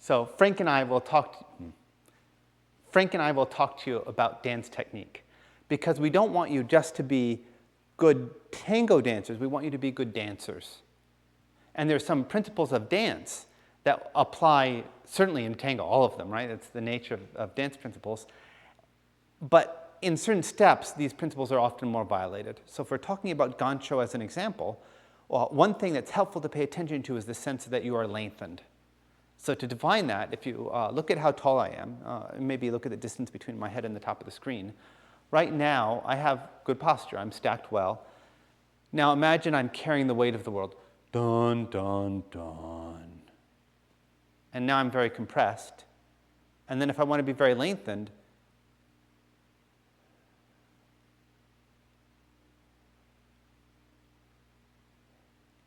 So Frank and I will talk to you about dance technique, because we don't want you just to be good tango dancers. We want you to be good dancers. And there's some principles of dance that apply certainly in tango, all of them, right? It's the nature of dance principles. But in certain steps, these principles are often more violated. So if we're talking about Gancho as an example, well, one thing that's helpful to pay attention to is the sense that you are lengthened. So to define that, if you look at how tall I am, maybe look at the distance between my head and the top of the screen. Right now, I have good posture. I'm stacked well. Now imagine I'm carrying the weight of the world. Dun, dun, dun. And now I'm very compressed. And then if I want to be very lengthened,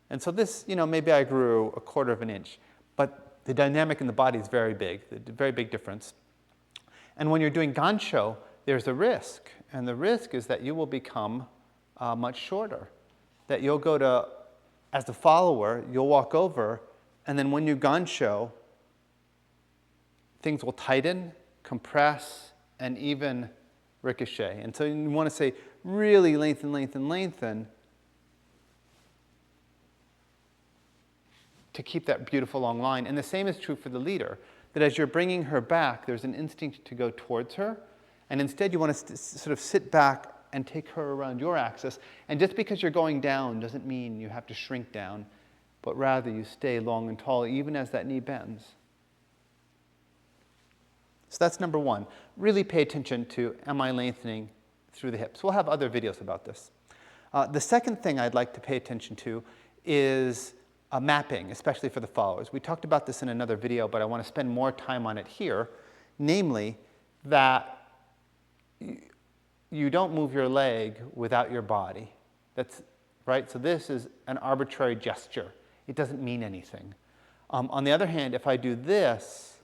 and so this, maybe I grew 1/4 of an inch, but the dynamic in the body is very big, a very big difference. And when you're doing Gancho, there's a risk. And the risk is that you will become much shorter. That you'll go to, as the follower, you'll walk over, and then when you Gancho, things will tighten, compress, and even ricochet. And so you want to say, really lengthen, lengthen, lengthen, to keep that beautiful long line. And the same is true for the leader, that as you're bringing her back, there's an instinct to go towards her, and instead you want to sort of sit back and take her around your axis. And just because you're going down doesn't mean you have to shrink down, but rather you stay long and tall even as that knee bends. So that's number one. Really pay attention to, am I lengthening through the hips? We'll have other videos about this. The second thing I'd like to pay attention to is mapping, especially for the followers. We talked about this in another video, but I want to spend more time on it here, namely that you don't move your leg without your body. That's right. So this is an arbitrary gesture. It doesn't mean anything. On the other hand, if I do this,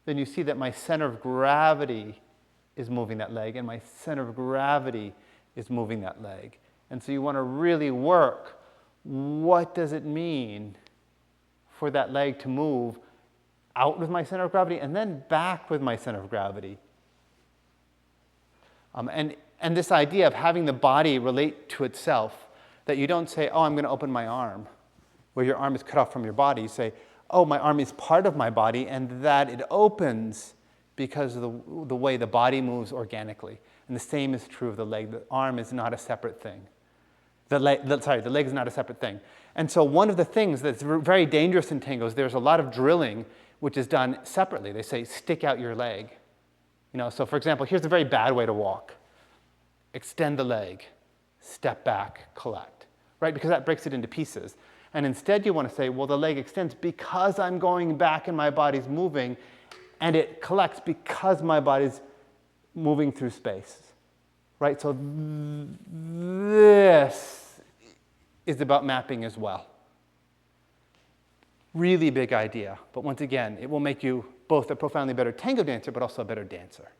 then you see that my center of gravity is moving that leg, and my center of gravity is moving that leg. And so you want to really work, what does it mean for that leg to move out with my center of gravity and then back with my center of gravity? And this idea of having the body relate to itself, that you don't say, oh, I'm going to open my arm, where your arm is cut off from your body. You say, oh, my arm is part of my body, and that it opens because of the way the body moves organically. And the same is true of the leg. The arm is not a separate thing. The leg is not a separate thing. And so one of the things that's very dangerous in tango is there's a lot of drilling which is done separately. They say, stick out your leg. So for example, here's a very bad way to walk. Extend the leg, step back, collect, right? Because that breaks it into pieces. And instead you want to say, well, the leg extends because I'm going back and my body's moving, and it collects because my body's moving through space, right? So this is about mapping as well. Really big idea, but once again, it will make you both a profoundly better tango dancer, but also a better dancer.